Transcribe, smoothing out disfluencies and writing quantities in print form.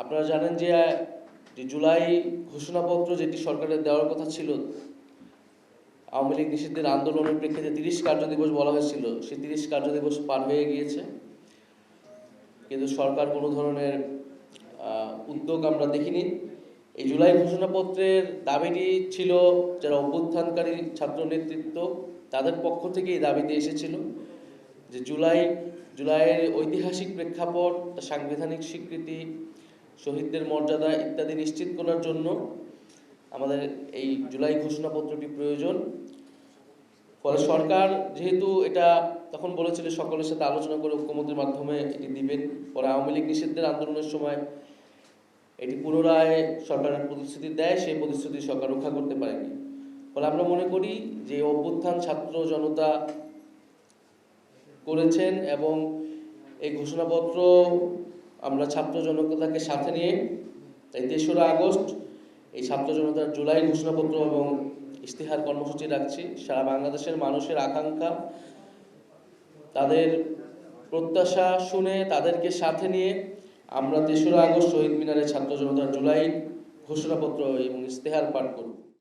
আপনারা জানেন যে জুলাই ঘোষণাপত্র যেটি সরকারের দেওয়ার কথা ছিল, আওয়ামী লীগ নিষিদ্ধের আন্দোলনের প্রেক্ষিতে 30 কার্যদিবস বলা হয়েছিল, সেই 30 কার্যদিবস পার হয়ে গিয়েছে, কিন্তু সরকার কোনো ধরনের উদ্যোগ আমরা দেখিনি। এই জুলাই ঘোষণাপত্রের দাবিটি ছিল যারা অভ্যুত্থানকারী ছাত্র নেতৃত্ব তাদের পক্ষ থেকে এই দাবিতে এসেছিল যে জুলাইয়ের ঐতিহাসিক প্রেক্ষাপট, সাংবিধানিক স্বীকৃতি, শহীদদের মর্যাদা ইত্যাদি নিশ্চিত করার জন্য আমাদের এই জুলাই ঘোষণাপত্রটি প্রয়োজন। ফলে সরকার যেহেতু এটা তখন বলেছিল সকলের সাথে আলোচনা করে ঐক্যমত্যের মাধ্যমে এটি দিবেন, পরে আওয়ামী লীগ নিষিদ্ধের আন্দোলনের সময় এটি পুনরায় সরকারের প্রতিশ্রুতি দেয়, সেই প্রতিশ্রুতি সরকার রক্ষা করতে পারেনি। ফলে আমরা মনে করি যে অভ্যুত্থান ছাত্র জনতা করেছেন এবং এই ঘোষণাপত্র আমরা ছাত্র জনতাকে সাথে নিয়ে তাই 3রা আগস্ট এই ছাত্র জনতার জুলাই ঘোষণাপত্র এবং ইশতেহার কর্মসূচি রাখছি। সারা বাংলাদেশের মানুষের আকাঙ্ক্ষা, তাদের প্রত্যাশা শুনে তাদেরকে সাথে নিয়ে আমরা 3রা আগস্ট শহীদ মিনারে ছাত্র জনতার জুলাই ঘোষণাপত্র এবং ইশতেহার পাঠ করব।